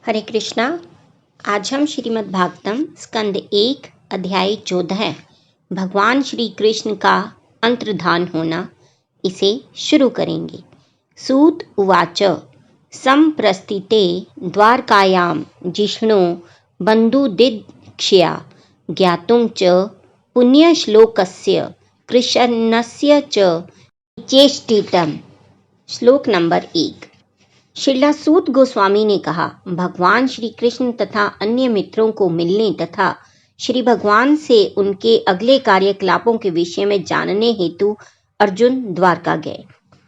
हरे कृष्णा। आज हम श्रीमद् भागवतम स्कंद 1 अध्याय 14 भगवान श्री कृष्ण का अंतर्धान होना, इसे शुरू करेंगे। सूत उवाच संप्रस्थिते द्वारकायां जिष्णो बन्धुदिक्षया ज्ञातुं च पुण्यश्लोकस्य कृष्णस्य च चेष्टितम्। श्लोक नंबर 1। श्रीला सूत गोस्वामी ने कहा, भगवान श्री कृष्ण तथा अन्य मित्रों को मिलने तथा श्री भगवान से उनके अगले कार्यकलापों के विषय में जानने हेतु अर्जुन द्वारका गए।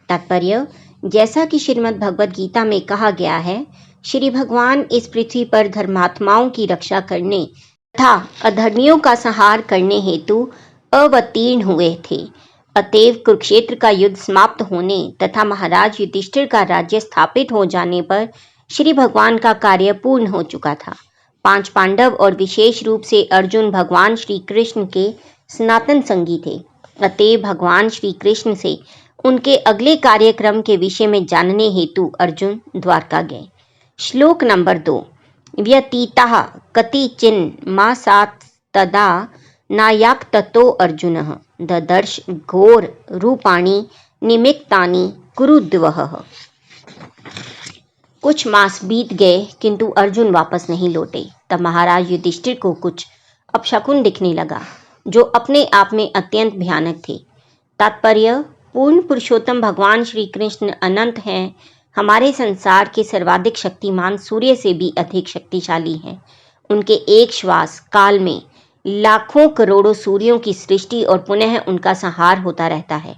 तात्पर्य, जैसा कि श्रीमद् भगवद गीता में कहा गया है, श्री भगवान इस पृथ्वी पर धर्मात्माओं की रक्षा करने तथा अधर्मियों का संहार करने हेतु अवतीर्ण हुए थे। अतएव कुरुक्षेत्र का युद्ध समाप्त होने तथा महाराज युधिष्ठिर का राज्य स्थापित हो जाने पर श्री भगवान का कार्य पूर्ण हो चुका था। 5 पांडव और विशेष रूप से अर्जुन भगवान श्री कृष्ण के सनातन संगी थे। अतएव भगवान श्री कृष्ण से उनके अगले कार्यक्रम के विषय में जानने हेतु अर्जुन द्वारका गए। श्लोक नंबर 2। व्यतीतः कतिचिन् मासात् तदा नायाक्ततो अर्जुनः ददर्श घोर रूपाणि निमित्तानि कुरुद्वः। कुछ मास बीत गए किंतु अर्जुन वापस नहीं लौटे। तब महाराज युधिष्ठिर को कुछ अपशकुन दिखने लगा जो अपने आप में अत्यंत भयानक थे। तात्पर्य, पूर्ण पुरुषोत्तम भगवान श्री कृष्ण अनंत हैं, हमारे संसार के सर्वाधिक शक्तिमान सूर्य से भी अधिक शक्तिशाली हैं। उनके एक श्वास काल में लाखों करोड़ों सूर्यों की सृष्टि और पुनः उनका संहार होता रहता है।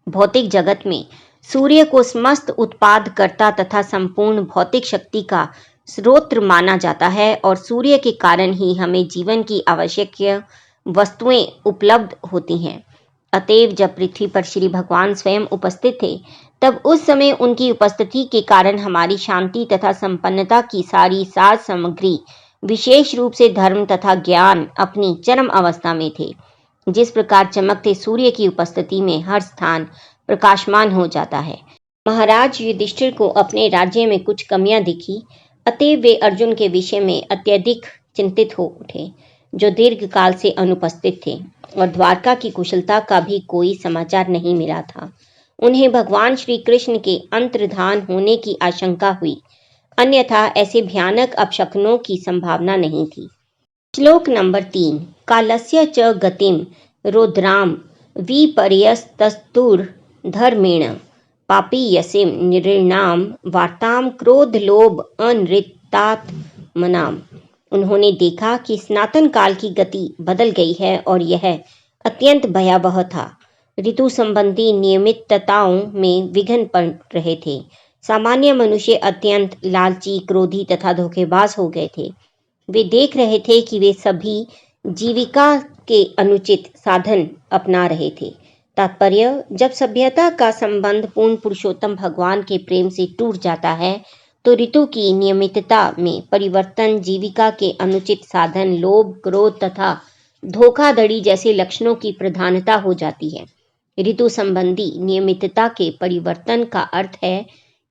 भौतिक जगत में सूर्य को समस्त उत्पादकर्ता तथा संपूर्ण भौतिक शक्ति का स्रोत माना जाता है और सूर्य के कारण ही हमें जीवन की आवश्यक वस्तुएं उपलब्ध होती हैं। अतएव जब पृथ्वी पर श्री भगवान स्वयं उपस्थित थे, तब उस समय उनकी उपस्थिति के कारण हमारी शांति तथा संपन्नता की सारी साज सामग्री, विशेष रूप से धर्म तथा ज्ञान, अपनी चरम अवस्था में थे। जिस प्रकार चमकते सूर्य की उपस्थिति में हर स्थान प्रकाशमान हो जाता है। महाराज युधिष्ठिर को अपने राज्य में कुछ कमियां दिखी, अतएव वे अर्जुन के विषय में अत्यधिक चिंतित हो उठे, जो दीर्घ काल से अनुपस्थित थे, और द्वारका की कुशलता का भी कोई समाचार नहीं मिला था। उन्हें भगवान श्री कृष्ण के अंतर्धान होने की आशंका हुई, अन्यथा ऐसे भयानक अपशकुनों की संभावना नहीं थी। श्लोक नंबर 3। कालस्य च गतिम रौद्राम विपर्यस्तस्तुर्धर्मेण पापीयसीम नृणाम वार्ताम क्रोधलोभ अनृतात्मनाम। उन्होंने देखा कि सनातन काल की गति बदल गई है और यह अत्यंत भयावह था। ऋतु संबंधी नियमितताओं में विघ्न पड़ रहे थे। सामान्य मनुष्य अत्यंत लालची, क्रोधी तथा धोखेबाज हो गए थे। वे देख रहे थे कि वे सभी जीविका के अनुचित साधन अपना रहे थे। तात्पर्य, जब सभ्यता का संबंध पूर्ण पुरुषोत्तम भगवान के प्रेम से टूट जाता है, तो ऋतु की नियमितता में परिवर्तन, जीविका के अनुचित साधन, लोभ, क्रोध तथा धोखाधड़ी जैसे लक्षणों की प्रधानता हो जाती है। ऋतु संबंधी नियमितता के परिवर्तन का अर्थ है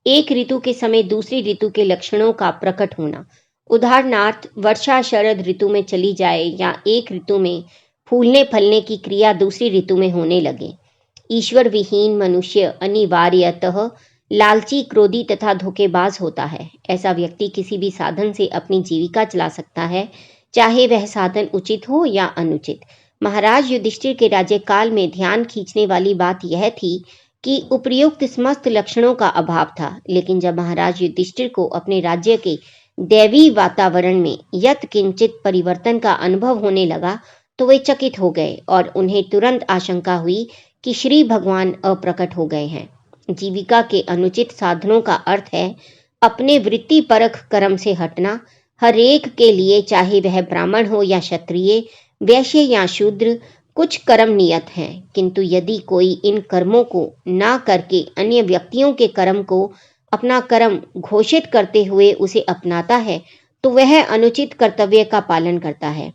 एक ऋतु के समय दूसरी ऋतु के लक्षणों का प्रकट होना। उदाहरणार्थ, वर्षा शरद ऋतु में चली जाए या एक ऋतु में फूलने फलने की क्रिया दूसरी ऋतु में होने लगे। ईश्वर विहीन मनुष्य अनिवार्यतः लालची, क्रोधी तथा धोखेबाज होता है। ऐसा व्यक्ति किसी भी साधन से अपनी जीविका चला सकता है, चाहे वह साधन उचित हो या अनुचित। महाराज युधिष्ठिर के राज्यकाल में ध्यान खींचने वाली बात यह थी कि उपर्युक्त समस्त लक्षणों का अभाव था, लेकिन जब महाराज युधिष्ठिर को अपने राज्य के दैवी वातावरण में यत्किंचित परिवर्तन का अनुभव होने लगा, तो वे चकित हो गए और उन्हें तुरंत आशंका हुई कि श्री भगवान अप्रकट हो गए हैं। जीविका के अनुचित साधनों का अर्थ है अपने वृत्तिपरक कर्म से हटना। हर एक के लिए, चाहे वह ब्राह्मण हो या क्षत्रिय, वैश्य या शूद्र, कुछ कर्म नियत हैं, किंतु यदि कोई इन कर्मों को ना करके अन्य व्यक्तियों के कर्म को अपना कर्म घोषित करते हुए उसे अपनाता है, तो वह अनुचित कर्तव्य का पालन करता है।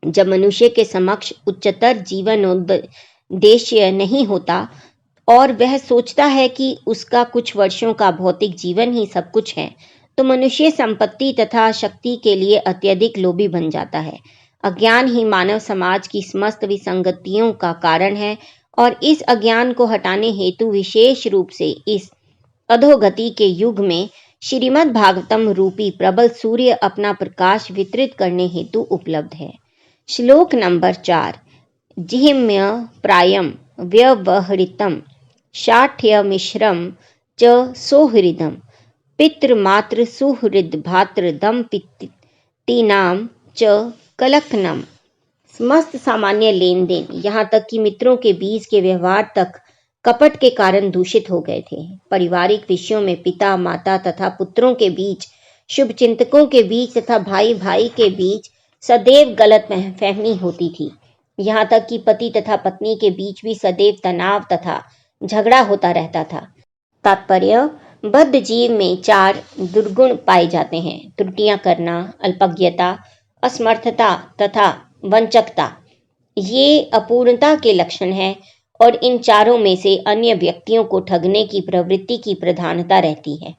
जब मनुष्य के समक्ष उच्चतर जीवन उद्देश्य नहीं होता और वह सोचता है कि उसका कुछ वर्षों का भौतिक जीवन ही सब कुछ है, तो मनुष्य संपत्ति तथा शक्ति के लिए अत्यधिक लोभी बन जाता है। अज्ञान ही मानव समाज की समस्त विसंगतियों का कारण है और इस अज्ञान को हटाने हेतु विशेष रूप से इस अधोगति के युग में श्रीमद् भागवतम रूपी प्रबल सूर्य अपना प्रकाश वितरित करने हेतु उपलब्ध है। श्लोक नंबर 4। जिह्म्य प्रायम व्यवहृतम शाठ्य मिश्रम च सौहृदम पितृमातृ सुहृद भातृ दंपतीनाम च कलकनम। समस्त सामान्य लेन देन, यहाँ तक कि मित्रों के बीच के व्यवहार तक कपट के कारण दूषित हो गए थे। पारिवारिक विषयों में पिता माता तथा पुत्रों के बीच, शुभचिंतकों के बीच तथा भाई भाई के बीच सदैव गलत फहमी होती थी। यहाँ तक कि पति तथा पत्नी के बीच भी सदैव तनाव तथा झगड़ा होता रहता था। तात्पर्य, बद्ध जीव में 4 दुर्गुण पाए जाते हैं: त्रुटियां करना, अल्पज्ञता, असमर्थता तथा वंचकता। ये अपूर्णता के लक्षण हैं और इन चारों में से अन्य व्यक्तियों को ठगने की प्रवृत्ति की प्रधानता रहती है।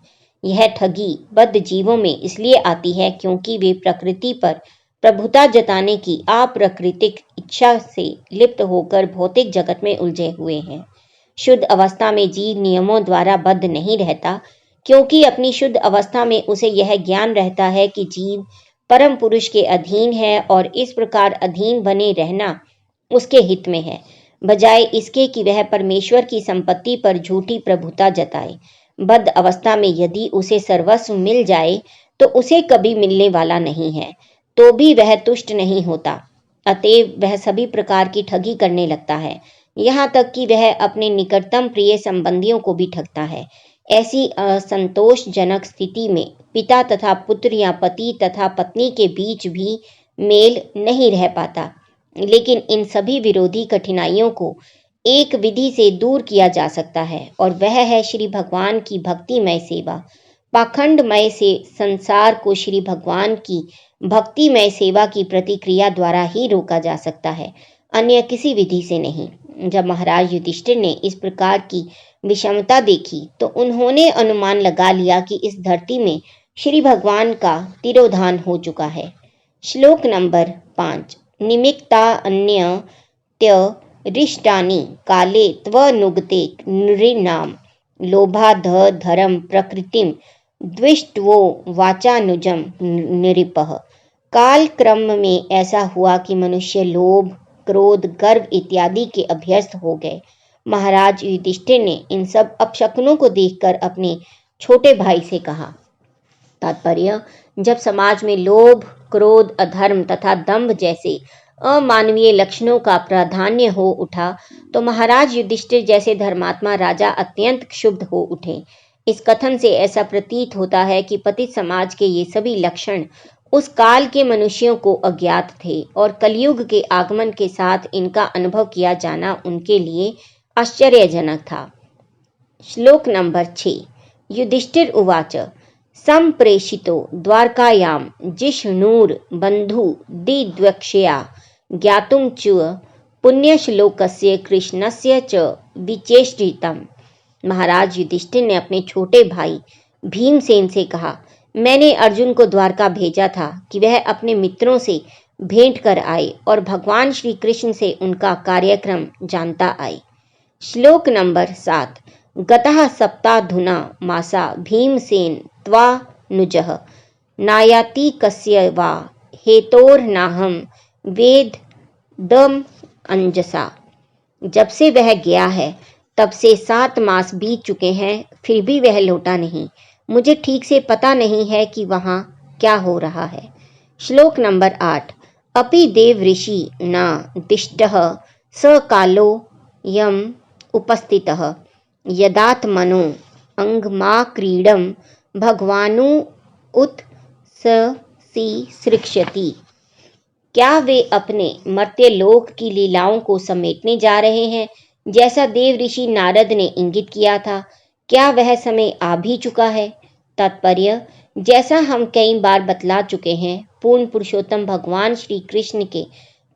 यह ठगी बद्ध जीवों में इसलिए आती है क्योंकि वे प्रकृति पर प्रभुता जताने की अप्राकृतिक इच्छा से लिप्त होकर भौतिक जगत में उलझे हुए हैं। शुद्ध अवस्था में जीव नियमों द्वारा बद्ध नहीं रहता, क्योंकि अपनी शुद्ध अवस्था में उसे यह ज्ञान रहता है कि जीव परम पुरुष के अधीन है और इस प्रकार अधीन बने रहना उसके हित में है, बजाय इसके कि वह परमेश्वर की संपत्ति पर झूठी प्रभुता जताए। बद्ध अवस्था में यदि उसे सर्वस्व मिल जाए तो उसे कभी मिलने वाला नहीं है, तो भी वह तुष्ट नहीं होता। अतएव वह सभी प्रकार की ठगी करने लगता है, यहाँ तक कि वह अपने निकटतम प्रिय संबंधियों को भी ठगता है। ऐसी असंतोषजनक स्थिति में पिता तथा पुत्र या पति तथा पत्नी के बीच भी मेल नहीं रह पाता। लेकिन इन सभी विरोधी कठिनाइयों को एक विधि से दूर किया जा सकता है और वह है श्री भगवान की भक्तिमय सेवा। पाखंडमय से संसार को श्री भगवान की भक्तिमय सेवा की प्रतिक्रिया द्वारा ही रोका जा सकता है, अन्य किसी विधि से नहीं। जब महाराज युधिष्ठिर ने इस प्रकार की विषमता देखी तो उन्होंने अनुमान लगा लिया कि इस धरती में श्री भगवान का तिरोधान हो चुका है। श्लोक नंबर 5। निमित्ता अन्य रिष्टानि काले त्वनुगते नृणाम लोभाध धरम प्रकृतिम द्विष्ट्वो वाचानुजम नृपः। काल क्रम में ऐसा हुआ कि मनुष्य लोभ, क्रोध, गर्व इत्यादि के अभ्यस्त हो गए। महाराज युधिष्ठिर ने इन सब अपशकुनों को देखकर अपने छोटे भाई से कहा। तात्पर्य, जब समाज में लोभ, क्रोध, अधर्म तथा दंभ जैसे अमानवीय लक्षणों का प्राधान्य हो उठा तो महाराज युधिष्ठिर जैसे धर्मात्मा राजा अत्यंत क्षुब्ध हो उठे। इस कथन से ऐसा प्रतीत होता है कि पतित समाज के ये सभी लक्षण उस काल के मनुष्यों को अज्ञात थे और कलयुग के आगमन के साथ इनका अनुभव किया जाना उनके लिए आश्चर्यजनक था। श्लोक नंबर 6। युधिष्ठिर उवाच संप्रेषितो द्वारकायां जिष्णुर बंधु दिद्वक्षया ज्ञातुं च पुण्यश्लोकस्य कृष्णस्य च विचेष्टितम्। महाराज युधिष्ठिर ने अपने छोटे भाई भीमसेन से कहा, मैंने अर्जुन को द्वारका भेजा था कि वह अपने मित्रों से भेंट कर आए और भगवान श्री कृष्ण से उनका कार्यक्रम जानता आए। श्लोक नंबर 7। गतः सप्ताधुना मासा भीमसेन त्वानुजः नायाति कस्य वा हेतोर्नाहं वेदम अंजसा। जब से वह गया है तब से 7 मास बीत चुके हैं, फिर भी वह लौटा नहीं। मुझे ठीक से पता नहीं है कि वहाँ क्या हो रहा है। श्लोक नंबर 8। अपि देव ऋषि न दिष्टः स कालो यम उपस्थितः यदात्मनो अंगमा क्रीडम भगवानु उत सी सृक्षति। क्या वे अपने मर्त्य लोक की लीलाओं को समेटने जा रहे हैं, जैसा देव ऋषि नारद ने इंगित किया था? क्या वह समय आ भी चुका है? तात्पर्य, जैसा हम कई बार बतला चुके हैं, पूर्ण पुरुषोत्तम भगवान श्री कृष्ण के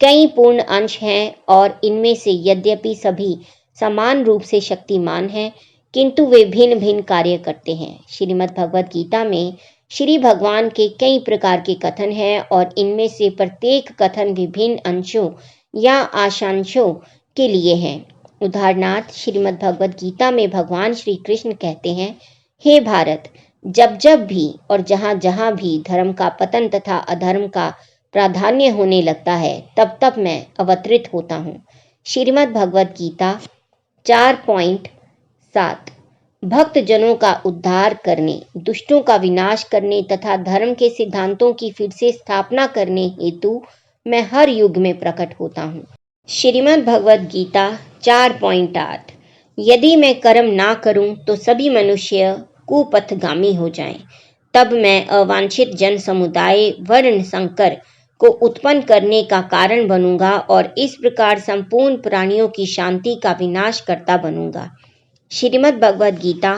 कई पूर्ण अंश हैं और इनमें से यद्यपि सभी समान रूप से शक्तिमान हैं, किंतु वे भिन्न भिन्न कार्य करते हैं। श्रीमद् भगवद गीता में श्री भगवान के कई प्रकार के कथन हैं और इनमें से प्रत्येक कथन विभिन्न अंशों या आशांशों के लिए है। उदाहरणार्थ श्रीमद् भगवद गीता में भगवान श्री कृष्ण कहते हैं, हे भारत, जब जब भी और जहाँ जहाँ भी धर्म का पतन तथा अधर्म का प्राधान्य होने लगता है, तब तब मैं अवतरित होता हूँ। श्रीमद् भगवद गीता 4.7 भक्त जनों का उद्धार करने, दुष्टों का विनाश करने तथा धर्म के सिद्धांतों की फिर से स्थापना करने हेतु मैं हर युग में प्रकट होता हूँ। श्रीमद् भगवद गीता 4.8 यदि मैं कर्म ना करूं तो सभी मनुष्य कुपथगामी हो जाएं, तब मैं अवांछित जन समुदाय वर्ण संकर को उत्पन्न करने का कारण बनूंगा और इस प्रकार संपूर्ण प्राणियों की शांति का विनाश करता बनूंगा। श्रीमद् भगवद गीता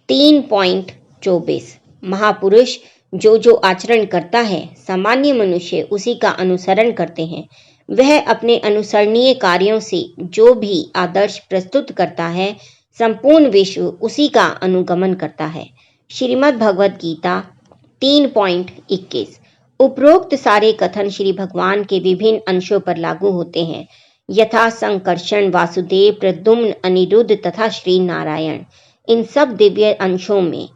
3.24 महापुरुष जो आचरण करता है, सामान्य मनुष्य उसी का अनुसरण करते हैं। वह अपने अनुसरणीय कार्यों से जो भी आदर्श प्रस्तुत करता है, संपूर्ण विश्व उसी का अनुगमन करता है। श्रीमद् भगवद गीता 3.21 उपरोक्त सारे कथन श्री भगवान के विभिन्न अंशों पर लागू होते हैं, यथा संकर्षण, वासुदेव, प्रद्युम्न, अनिरुद्ध तथा श्री नारायण। इन सब दिव्य अंशों में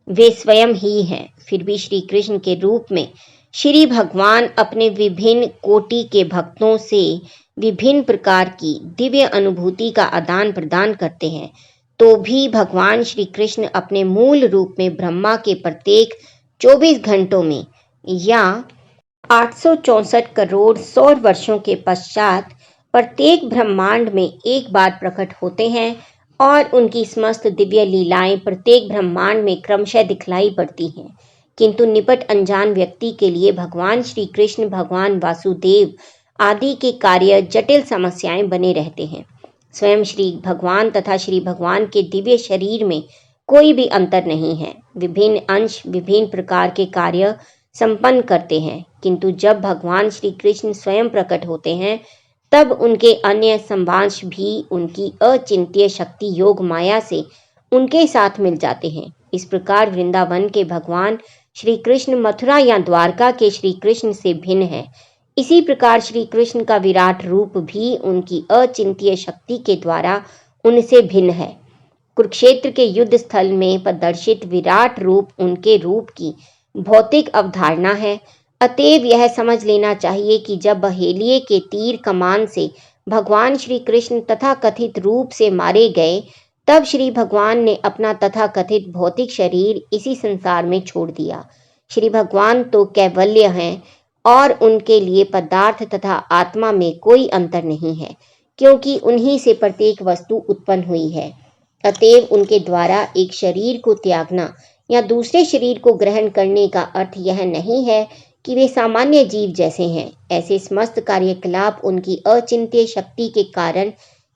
वे स्वयं ही हैं। फिर भी श्री कृष्ण के रूप में श्री भगवान अपने विभिन्न कोटि के भक्तों से विभिन्न प्रकार की दिव्य अनुभूति का आदान प्रदान करते हैं। तो भी भगवान श्री कृष्ण अपने मूल रूप में ब्रह्मा के प्रत्येक 24 घंटों में या 864 करोड़ सौर वर्षों के पश्चात प्रत्येक ब्रह्मांड में एक बार प्रकट होते हैं और उनकी समस्त दिव्य लीलाएं प्रत्येक ब्रह्मांड में क्रमशः दिखलाई पड़ती हैं। किंतु निपट अनजान व्यक्ति के लिए भगवान श्री कृष्ण, भगवान वासुदेव आदि के कार्य जटिल समस्याएं बने रहते हैं। स्वयं श्री भगवान तथा श्री भगवान के दिव्य शरीर में कोई भी अंतर नहीं है। विभिन्न अंश विभिन्न प्रकार के कार्य संपन्न करते हैं, किंतु जब भगवान श्री कृष्ण स्वयं प्रकट होते हैं, तब उनके अन्य संभांश भी उनकी अचिंत्य शक्ति योग माया से उनके साथ मिल जाते हैं। इस प्रकार वृंदावन के भगवान श्री कृष्ण मथुरा या द्वारका के श्री कृष्ण से भिन्न है। इसी प्रकार श्री कृष्ण का विराट रूप भी उनकी अचिंत्य शक्ति के द्वारा उनसे भिन्न है। कुरुक्षेत्र के युद्ध स्थल में प्रदर्शित विराट रूप उनके रूप की भौतिक अवधारणा है। अतएव यह समझ लेना चाहिए कि जब बहेलिये के तीर कमान से भगवान श्री कृष्ण तथा कथित रूप से मारे गए, तब श्री भगवान ने अपना तथा कथित भौतिक शरीर इसी संसार में छोड़ दिया। श्री भगवान तो कैवल्य हैं और उनके लिए पदार्थ तथा आत्मा में कोई अंतर नहीं है, क्योंकि उन्हीं से प्रत्येक वस्तु उत्पन्न हुई है। अतएव उनके द्वारा एक शरीर को त्यागना या दूसरे शरीर को ग्रहण करने का अर्थ यह नहीं है कि वे सामान्य जीव जैसे हैं। ऐसे समस्त कार्यकलाप उनकी अचिंत्य शक्ति के कारण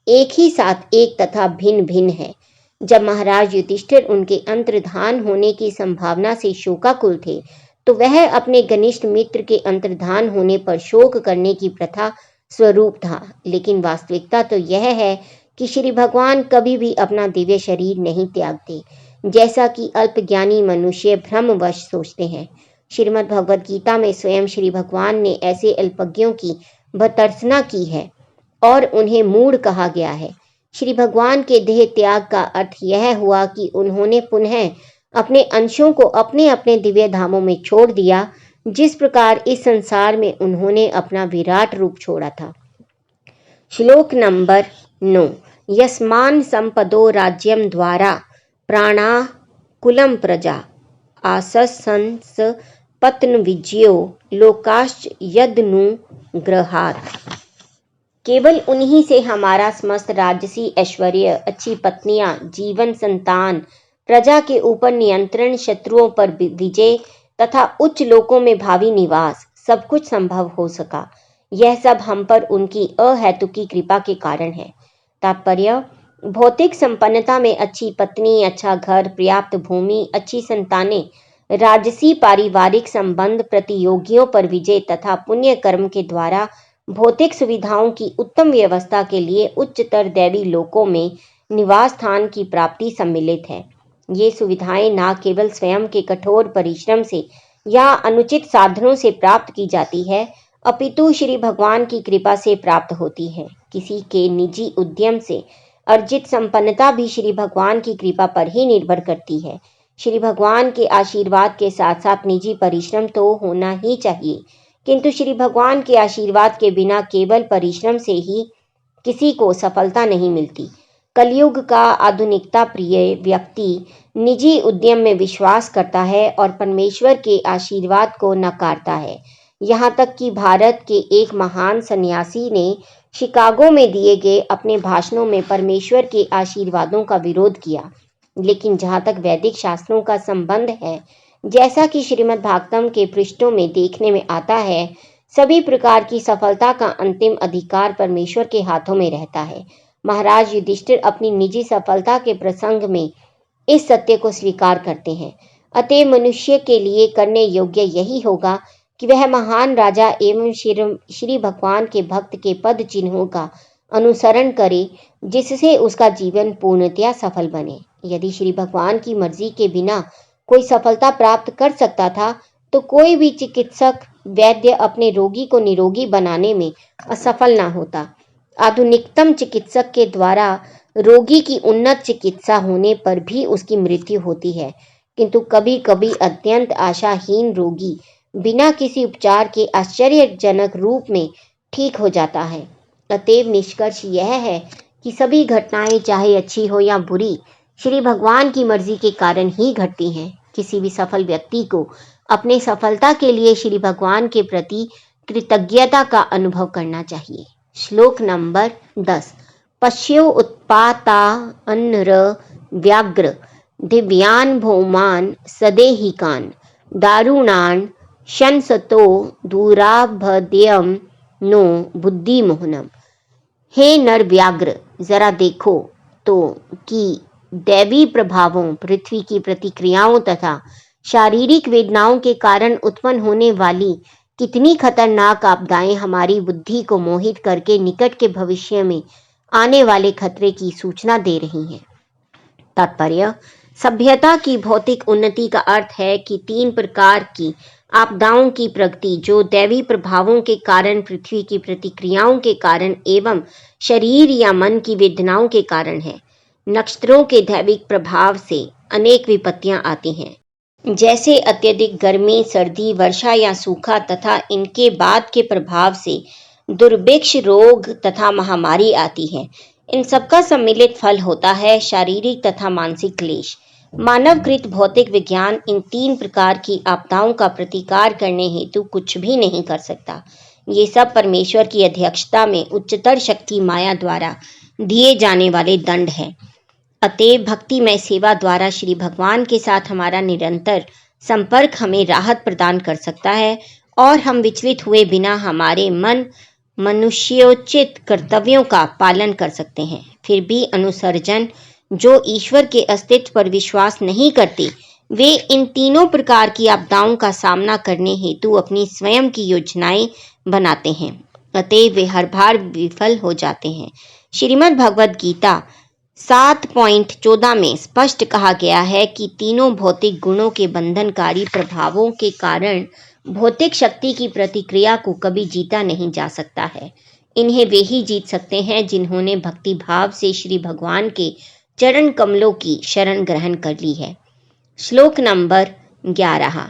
एक ही साथ एक तथा भिन्न भिन्न है। जब महाराज युधिष्ठिर उनके अंतर्धान होने की संभावना से शोकाकुल थे, तो वह अपने घनिष्ठ मित्र के अंतर्धान होने पर शोक करने की प्रथा स्वरूप था। लेकिन वास्तविकता तो यह है कि श्री भगवान कभी भी अपना दिव्य शरीर नहीं त्यागते, जैसा कि अल्पज्ञानी मनुष्य भ्रमवश सोचते हैं। श्रीमद् भगवद गीता में स्वयं श्री भगवान ने ऐसे अल्पज्ञों की भर्त्सना की है और उन्हें मूढ़ कहा गया है। श्री भगवान के देह त्याग का अर्थ यह हुआ कि उन्होंने पुनः अपने अंशों को अपने अपने दिव्य धामों में छोड़ दिया, जिस प्रकार इस संसार में उन्होंने अपना विराट रूप छोड़ा था। श्लोक नंबर 9 यस्मान संपदो राज्यम द्वारा प्राणा कुलम प्रजा आसंस पत्न विजयो लोकाश्च यदनु ग्रहात। केवल उन्हीं से हमारा समस्त राजसी ऐश्वर्य, अच्छी पत्नियां, जीवन, संतान, प्रजा के ऊपर नियंत्रण, शत्रुओं पर विजय तथा उच्च लोकों में भावी निवास सब कुछ संभव हो सका। यह सब हम पर उनकी अहेतुकी कृपा के कारण है। तात्पर्य, भौतिक संपन्नता में अच्छी पत्नी, अच्छा घर, पर्याप्त भूमि, अच्छी संतानें, राजसी पारिवारिक संबंध, प्रतियोगियों पर विजय तथा पुण्य कर्म के द्वारा भौतिक सुविधाओं की उत्तम व्यवस्था के लिए उच्चतर दैवी लोकों में निवास स्थान की प्राप्ति सम्मिलित है। ये सुविधाएं न केवल स्वयं के कठोर परिश्रम से या अनुचित साधनों से प्राप्त की जाती है, अपितु श्री भगवान की कृपा से प्राप्त होती है। किसी के निजी उद्यम से अर्जित संपन्नता भी श्री भगवान की कृपा पर ही निर्भर करती है। श्री भगवान के आशीर्वाद के साथ साथ निजी परिश्रम तो होना ही चाहिए, किंतु श्री भगवान के आशीर्वाद के बिना केवल परिश्रम से ही किसी को सफलता नहीं मिलती। कलयुग का आधुनिकता प्रिय व्यक्ति निजी उद्यम में विश्वास करता है और परमेश्वर के आशीर्वाद को नकारता है। यहाँ तक कि भारत के एक महान सन्यासी ने शिकागो में दिए गए अपने भाषणों में परमेश्वर के आशीर्वादों का विरोध किया। लेकिन जहाँ तक वैदिक शास्त्रों का संबंध है, जैसा कि श्रीमद् भागवतम के पृष्ठों में देखने में आता है, सभी प्रकार की सफलता का अंतिम अधिकार परमेश्वर के हाथों में रहता है। महाराज युधिष्ठिर अपनी निजी सफलता के प्रसंग में इस सत्य को स्वीकार करते हैं। अतः मनुष्य के लिए करने योग्य यही होगा कि वह महान राजा एवं श्री भगवान के भक्त के पद चिन्हों का अनुसरण करे, जिससे उसका जीवन पूर्णतया सफल बने। यदि श्री भगवान की मर्जी के बिना कोई सफलता प्राप्त कर सकता था, तो कोई भी चिकित्सक वैद्य अपने रोगी को निरोगी बनाने में असफल ना होता। आधुनिकतम चिकित्सक के द्वारा रोगी की उन्नत चिकित्सा होने पर भी उसकी मृत्यु होती है, किंतु कभी कभी अत्यंत आशाहीन रोगी बिना किसी उपचार के आश्चर्यजनक रूप में ठीक हो जाता है। अतएव निष्कर्ष यह है कि सभी घटनाएं, चाहे अच्छी हो या बुरी, श्री भगवान की मर्जी के कारण ही घटती हैं। किसी भी सफल व्यक्ति को अपने सफलता के लिए श्री भगवान के प्रति कृतज्ञता का अनुभव करना चाहिए। श्लोक नंबर 10। पश्यो उत्पाता अन्नर व्याघ्र दिव्यान भौमान सदेहिकान दारुणान शंसतो दूराभद्यम नो बुद्धि मोहनम। हे नर व्याघ्र, जरा देखो तो कि दैवी प्रभावों, पृथ्वी की प्रतिक्रियाओं तथा शारीरिक वेदनाओं के कारण उत्पन्न होने वाली कितनी खतरनाक आपदाएं हमारी बुद्धि को मोहित करके निकट के भविष्य में आने वाले खतरे की सूचना दे रही हैं। तात्पर्य: सभ्यता की भौतिक उन्नति का अर्थ है कि 3 प्रकार की आपदाओं की प्रगति, जो दैवी प्रभावों के कारण, पृथ्वी की प्रतिक्रियाओं के कारण एवं शरीर या मन की वेदनाओं के कारण है। नक्षत्रों के दैविक प्रभाव से अनेक विपत्तियां आती हैं, जैसे अत्यधिक गर्मी, सर्दी, वर्षा या सूखा, तथा इनके बाद के प्रभाव से दुर्भिक्ष, रोग तथा महामारी आती है। इन सबका सम्मिलित फल होता है शारीरिक तथा मानसिक क्लेश। मानवकृत भौतिक विज्ञान इन 3 प्रकार की आपदाओं का प्रतिकार करने हेतु कुछ भी नहीं कर सकता। ये सब परमेश्वर की अध्यक्षता में उच्चतर शक्ति माया द्वारा दिए जाने वाले दंड हैं। अतएव भक्तिमय सेवा द्वारा श्री भगवान के साथ हमारा निरंतर संपर्क हमें राहत प्रदान कर सकता है और हम विचलित हुए बिना हमारे मनुष्योचित कर्तव्यों का पालन कर सकते हैं। फिर भी अनुसर्जन जो ईश्वर के अस्तित्व पर विश्वास नहीं करते, वे इन 3 प्रकार की आपदाओं का सामना करने हेतु अपनी स्वयं की योजनाएं बनाते हैं। अतएव वे हर बार विफल हो जाते हैं। श्रीमद् भगवद गीता 7.14 में स्पष्ट कहा गया है कि तीनों भौतिक गुणों के बंधनकारी प्रभावों के कारण भौतिक शक्ति की प्रतिक्रिया को कभी जीता नहीं जा सकता है। इन्हें वे ही जीत सकते हैं जिन्होंने भक्ति भाव से श्री भगवान के चरण कमलों की शरण ग्रहण कर ली है। श्लोक नंबर 11।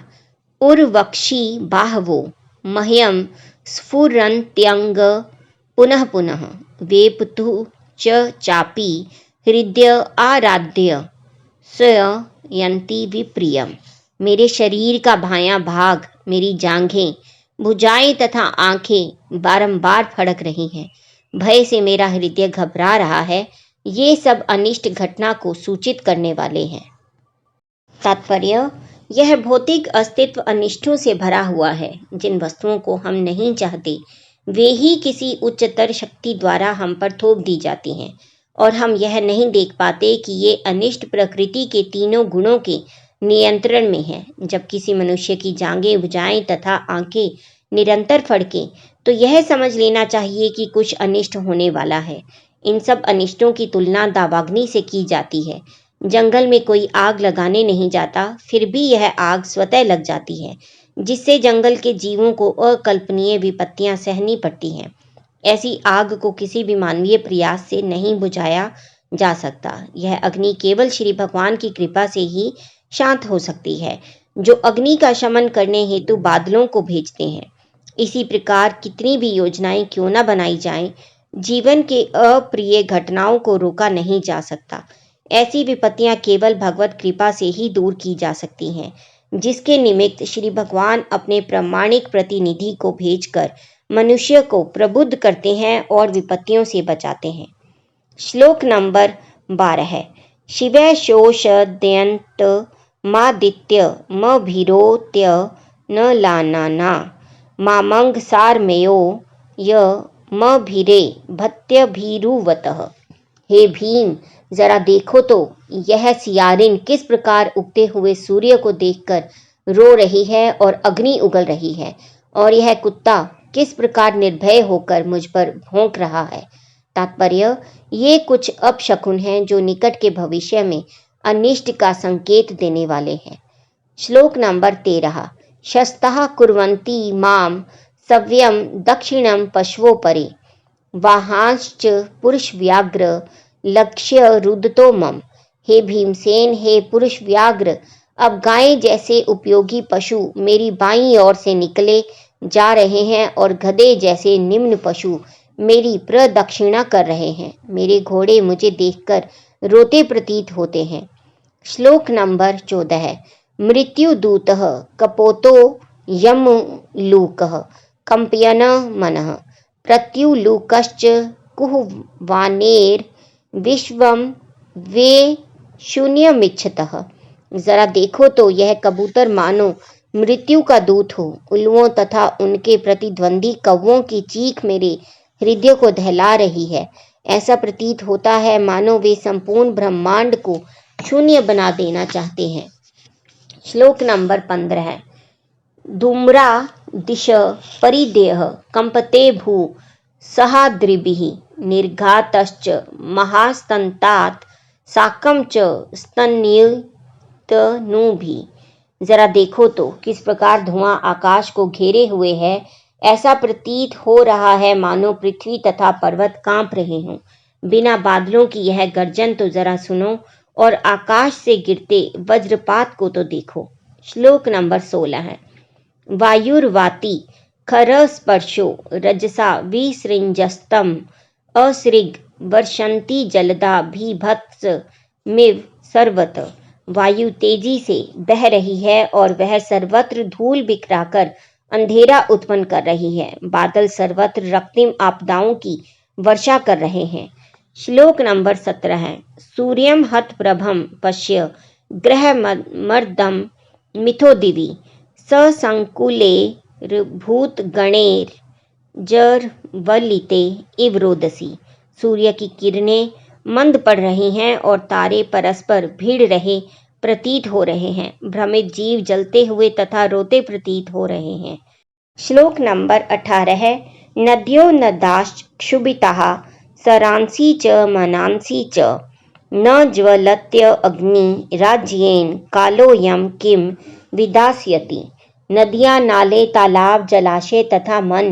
उर्वक्षी बाहवो मह्यम स्फुरन्त्यंग पुनः पुनः वेपतु च चापी हृदय आराध्य स्वयंती विप्रियम। मेरे शरीर का बायां भाग, मेरी जांघें, भुजाएं तथा आंखें बारंबार फड़क रही हैं। भय से मेरा हृदय घबरा रहा है। ये सब अनिष्ट घटना को सूचित करने वाले हैं। तात्पर्य: यह भौतिक अस्तित्व अनिष्टों से भरा हुआ है। जिन वस्तुओं को हम नहीं चाहते, वे ही किसी उच्चतर शक्ति द्वारा हम पर थोप दी जाती हैं, और हम यह नहीं देख पाते कि ये अनिष्ट प्रकृति के तीनों गुणों के नियंत्रण में है। जब किसी मनुष्य की जांघें, भुजाएं तथा आंखें निरंतर फड़के, तो यह समझ लेना चाहिए कि कुछ अनिष्ट होने वाला है। इन सब अनिष्टों की तुलना दावाग्नि से की जाती है। जंगल में कोई आग लगाने नहीं जाता, फिर भी यह आग स्वतः लग जाती है, जिससे जंगल के जीवों को अकल्पनीय विपत्तियां सहनी पड़ती हैं। ऐसी आग को किसी भी मानवीय प्रयास से नहीं बुझाया जा सकता। यह अग्नि केवल श्री भगवान की कृपा से ही शांत हो सकती है, जो अग्नि का शमन करने हेतु बादलों को भेजते हैं। इसी प्रकार कितनी भी योजनाएं क्यों न बनाई जाएं, जीवन के अप्रिय घटनाओं को रोका नहीं जा सकता। ऐसी विपत्तियां केवल भगवत कृपा से ही दूर की जा सकती हैं, जिसके निमित्त श्री भगवान अपने प्रामाणिक प्रतिनिधि को भेजकर मनुष्य को प्रबुद्ध करते हैं और विपत्तियों से बचाते हैं। श्लोक नंबर 12। शिवै शोषद्यन्त मादित्य मभिरोत्य न लानाना मामंग सारमेयो य मभिरे भत्यभिरुवतः। हे भीम, जरा देखो तो यह सियारिन किस प्रकार उगते हुए सूर्य को देखकर रो रही है और अग्नि उगल रही है, और यह कुत्ता किस प्रकार निर्भय होकर मुझ पर भौंक रहा है। तात्पर्य, ये कुछ अपशकुन हैं जो निकट के भविष्य में अनिष्ट का संकेत देने वाले हैं। श्लोक नंबर 13। शस्तः कुर्वन्ति माम सव्यम दक्षिणम पशवोपरि वाहांश्च पुरुष व्याघ्र लक्ष्य रुदतो मम। हे भीमसेन, हे पुरुष व्याघ्र, अब गायें जैसे उपयोगी पशु मेरी बाईं ओर से निकले जा रहे हैं और गधे जैसे निम्न पशु मेरी प्रदक्षिणा कर रहे हैं। मेरे घोड़े मुझे देखकर रोते प्रतीत होते हैं। श्लोक नंबर 14। मृत्युदूतः कपोतो यमलूकः कंपयन मनः प्रत्युलूकश्च कुहवानेर विश्वम वे शून्यमिच्छतः। जरा देखो तो यह कबूतर मानो मृत्यु का दूत हो। उल्लुओं तथा उनके प्रतिद्वंदी कौवों की चीख मेरे हृदय को दहला रही है। ऐसा प्रतीत होता है मानो वे संपूर्ण ब्रह्मांड को शून्य बना देना चाहते हैं। श्लोक नंबर 15। धूम्रा दिश परिदेह कंपते भू सहाद्रिभिः निर्घातश्च महास्तन्तात् साकं च स्तन्यतनुभिः। जरा देखो तो किस प्रकार धुआं आकाश को घेरे हुए है। ऐसा प्रतीत हो रहा है मानो पृथ्वी तथा पर्वत कांप रहे हों। बिना बादलों की यह गर्जन तो जरा सुनो, और आकाश से गिरते वज्रपात को तो देखो। श्लोक नंबर 16। वायुर्वाति खरस्पर्शो रजसा विसृंजस्तम असृग वर्षन्ति जलदा भीभत्स मिव सर्वत। वायु तेजी से बह रही है और वह सर्वत्र धूल बिखराकर अंधेरा उत्पन्न कर रही है। बादल सर्वत्र रक्तिम आपदाओं की वर्षा कर रहे हैं। श्लोक नंबर 17। सूर्यम हत प्रभम पश्य ग्रह मर्दम मिथो दिवि ससंकुले भूत गणेर जर वलिते इव रोदसी। सूर्य की किरणें मंद पड़ रही हैं और तारे परस्पर भिड़ रहे प्रतीत हो रहे हैं। भ्रमित जीव जलते हुए तथा रोते प्रतीत हो रहे हैं। श्लोक नंबर 18। नद्यो नदाश्च क्षुभिताः सरांसि च मनांसि च न ज्वलत्य अग्नि राज्येन कालोयम किम विदास्यति। नदियां, नाले, तालाब, जलाशय तथा मन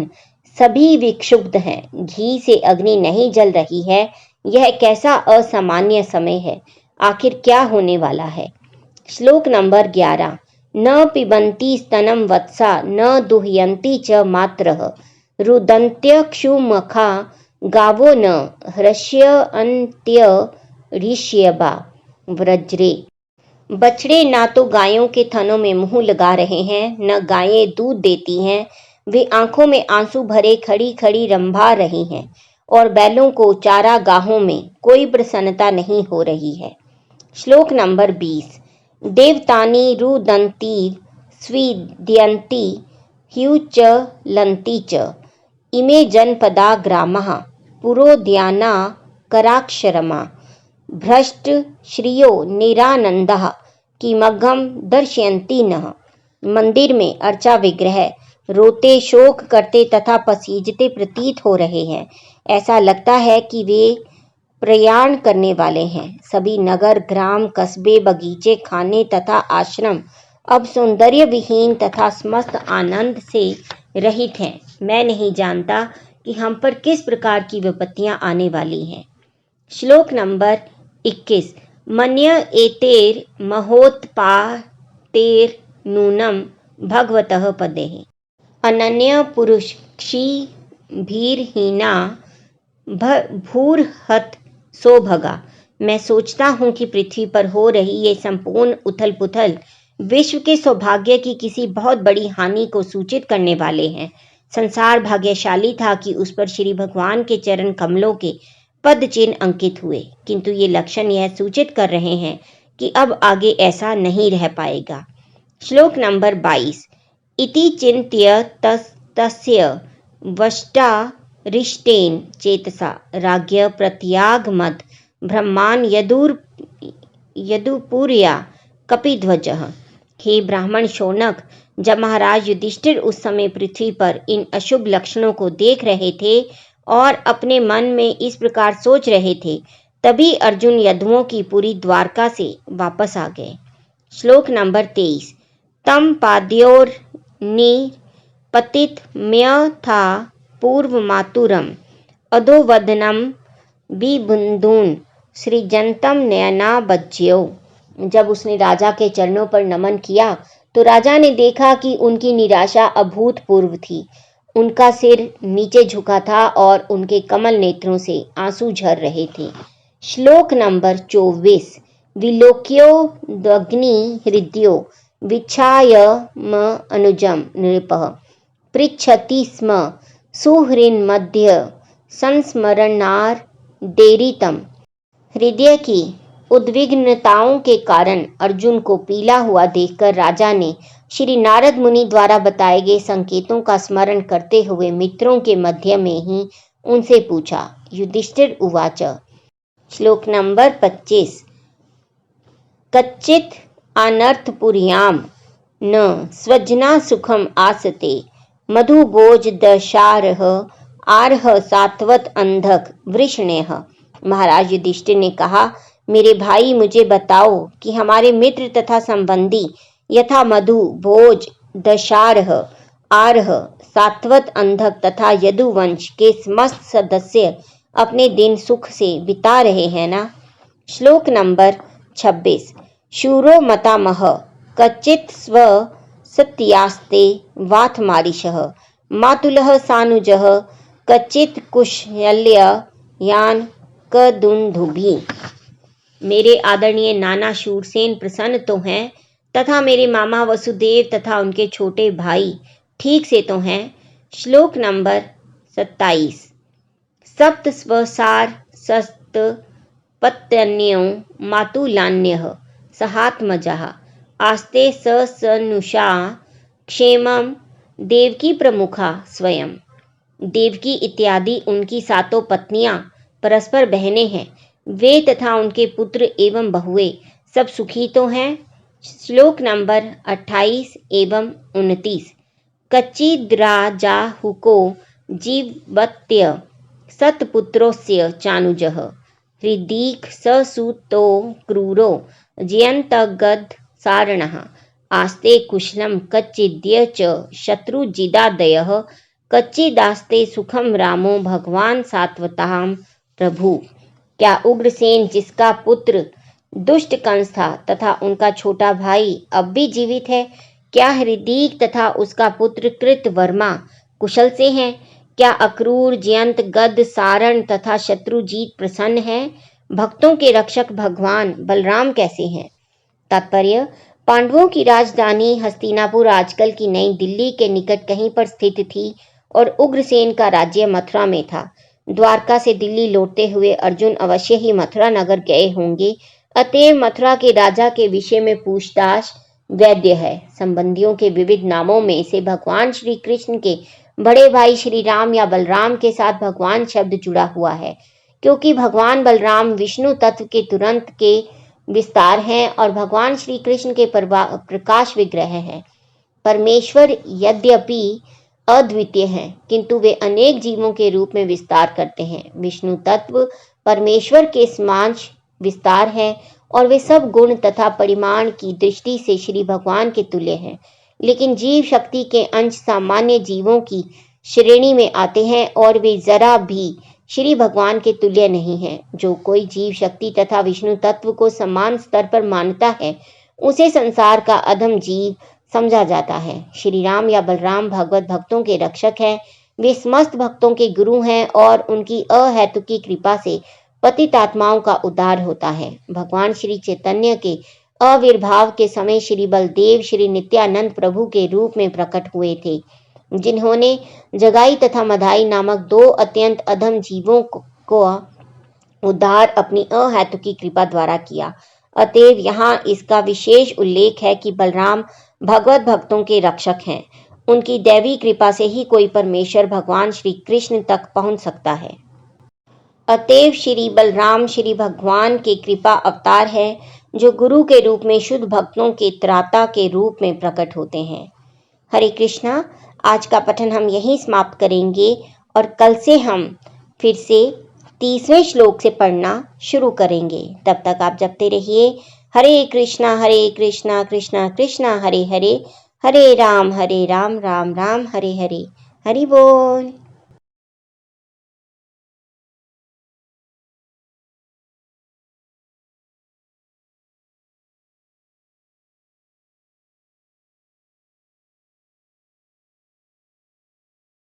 सभी विक्षुब्ध हैं। घी से अग्नि नहीं जल रही है। यह कैसा असामान्य समय है। आखिर क्या होने वाला है। श्लोक नंबर 11। न पिबन्ति स्तनं वत्सा न दुह्यन्ति च मातरः रुदन्त्यक्षुमखा गावो न हृष्यन्त्यरिष्यबा व्रज्रे। बछड़े ना तो गायों के थनों में मुंह लगा रहे हैं, न गायें दूध देती हैं। वे आंखों में आंसू भरे खड़ी खड़ी रंभा रही हैं, और बैलों को चारागाहों में कोई प्रसन्नता नहीं हो रही है। श्लोक नंबर 20। देवतानि रुदन्ति स्विद्यन्ति ह्युचलन्ति च इमे जनपदा ग्रामः पुरोद्याना कराक्षरमा भ्रष्ट श्रियो निरानंदः किमघं दर्शयन्ति नः। मंदिर में अर्चा विग्रह रोते, शोक करते तथा पसीजते प्रतीत हो रहे हैं। ऐसा लगता है कि वे प्रयाण करने वाले हैं। सभी नगर, ग्राम, कस्बे, बगीचे, खाने तथा आश्रम अब सौंदर्य विहीन तथा समस्त आनंद से रहित हैं। मैं नहीं जानता कि हम पर किस प्रकार की विपत्तियां आने वाली हैं। श्लोक नंबर 21। मन्य एतेर महोत्पातेर नूनम भगवतः पदेः अनन्य पुरुषी भीरहीना भूरहत सो भगा। मैं सोचता हूँ कि पृथ्वी पर हो रही ये संपूर्ण उथल पुथल विश्व के सौभाग्य की किसी बहुत बड़ी हानि को सूचित करने वाले हैं। संसार भाग्यशाली था कि उस पर श्री भगवान के चरण कमलों के पद चिन्ह अंकित हुए, किंतु ये लक्षण यह सूचित कर रहे हैं कि अब आगे ऐसा नहीं रह पाएगा। श्लोक नंबर 22। इति चिंत्य तस्य वष्टा रिष्टेन चेतसा राज्ञ प्रत्यागमद ब्रह्मान यदुपुर्या कपिध्वजः। हे ब्राह्मण शौनक, जब महाराज युधिष्ठिर उस समय पृथ्वी पर इन अशुभ लक्षणों को देख रहे थे और अपने मन में इस प्रकार सोच रहे थे, तभी अर्जुन यदुओं की पूरी द्वारका से वापस आ गए। श्लोक नंबर 23। तम पाद्योर निपतित म्यथा पूर्व मातुरम अधोवदनम विबुंधून सृजंतम नयनाबज्यो। जब उसने राजा के चरणों पर नमन किया तो राजा ने देखा कि उनकी निराशा अभूतपूर्व थी। उनका सिर नीचे झुका था और उनके कमल नेत्रों से आंसू झर रहे थे। श्लोक नंबर 24। विलोक्यो दग्नि हृदयो विच्छाय अनुजम नृपः पृच्छति स्म सुहृन्मध्य संस्मरणार देरितम। हृदय की उद्विग्नताओं के कारण अर्जुन को पीला हुआ देखकर राजा ने श्री नारद मुनि द्वारा बताए गए संकेतों का स्मरण करते हुए मित्रों के मध्य में ही उनसे पूछा। युधिष्ठिर उवाच। श्लोक नंबर 25। कच्चित अनर्थपुर्याम न स्वजना सुखम आसते मधुभोज दशारह आरह सात्वत अंधक वृषणेह। महाराज युधिष्ठिर ने कहा, मेरे भाई, मुझे बताओ कि हमारे मित्र तथा संबंधी यथा मधु, भोज, दशारह, आरह, सात्वत अंधक तथा यदुवंश के समस्त सदस्य अपने दिन सुख से बिता रहे हैं ना। श्लोक नंबर 26। शूरो मतामह कच्चित स्व सत्यास्ते वाथमारिशः मातुलः सानुजः कच्चित कुशल्य यान कदुंधुभि। मेरे आदरणीय नाना शूरसेन प्रसन्न तो हैं तथा मेरे मामा वसुदेव तथा उनके छोटे भाई ठीक से तो हैं। श्लोक नंबर 27। सप्त स्वसार सस्त पत्यन्यो मातुलान्यः सहात्मजः आस्ते सनुषा क्षेमम देवकी प्रमुखा स्वयं। देवकी इत्यादि उनकी सातों पत्नियां परस्पर बहनें हैं। वे तथा उनके पुत्र एवं बहुएं सब सुखी तो हैं। श्लोक नंबर 28 एवं 29। कच्चिद्राजाहुको जीवत्य सत्पुत्रोस्य चानुजः हृदीक ससुतो क्रूरो जयन्तगद सारणः आस्ते कुशलम कच्चिद्य च शत्रुजिदादयः कच्चिदास्ते सुखम रामो भगवान सात्वताम प्रभु। क्या उग्रसेन, जिसका पुत्र दुष्ट कंस था तथा उनका छोटा भाई अब भी जीवित है, क्या हृदीक तथा उसका पुत्र कृतवर्मा कुशल से हैं? क्या अक्रूर, जयंत, गद, सारण तथा शत्रुजीत प्रसन्न हैं? भक्तों के रक्षक भगवान बलराम कैसे हैं? तात्पर्य: पांडवों की राजधानी हस्तिनापुर आजकल की नई दिल्ली के निकट कहीं पर स्थित थी और उग्रसेन का राज्य मथुरा में था। द्वारका से दिल्ली लौटते हुए अर्जुन अवश्य ही मथुरा नगर गए होंगे, अतएव मथुरा के राजा के विषय में पूछताछ वैध है। संबंधियों के विविध नामों में से भगवान श्री कृष्ण के बड़े भाई श्री राम या बलराम के साथ भगवान शब्द जुड़ा हुआ है, क्योंकि भगवान बलराम विष्णु तत्व के तुरंत के विस्तार हैं और भगवान श्री कृष्ण के प्रकाश विग्रह हैं। परमेश्वर यद्यपि अद्वितीय हैं, किंतु वे अनेक जीवों के रूप में विस्तार करते हैं। विष्णु तत्व परमेश्वर के समांश विस्तार है और वे सब गुण तथा परिमाण की दृष्टि से श्री भगवान के तुल्य हैं। लेकिन जीव शक्ति के अंश सामान्य जीवों की श्रेणी में आते हैं और वे जरा भी श्री भगवान के तुल्य नहीं हैं। जो कोई जीव शक्ति तथा विष्णु तत्व को समान स्तर पर मानता है उसे संसार का अधम जीव समझा जाता है। श्री राम या बलराम भगवत भक्तों के रक्षक हैं। वे समस्त भक्तों के गुरु हैं और उनकी अहेतुकी कृपा से पतित आत्माओं का उद्धार होता है। भगवान श्री चैतन्य के आविर्भाव के समय श्री बलदेव श्री नित्यानंद प्रभु के रूप में प्रकट हुए थे, जिन्होंने जगाई तथा मधाई नामक दो अत्यंत अधम जीवों को उद्धार अपनी अहेतुकी कृपा द्वारा किया। अतएव यहाँ इसका विशेष उल्लेख है कि बलराम भगवत भक्तों के रक्षक हैं। उनकी दैवी कृपा से ही कोई परमेश्वर भगवान श्री कृष्ण तक पहुंच सकता है। अतएव श्री बलराम श्री भगवान के कृपा अवतार है, जो गुरु के रूप में शुद्ध भक्तों के त्राता के रूप में प्रकट होते हैं। हरे कृष्णा। आज का पठन हम यहीं समाप्त करेंगे और कल से हम फिर से 30वें श्लोक से पढ़ना शुरू करेंगे। तब तक आप जपते रहिए हरे कृष्णा कृष्णा कृष्णा हरे हरे, हरे राम राम राम हरे हरे। हरि बोल।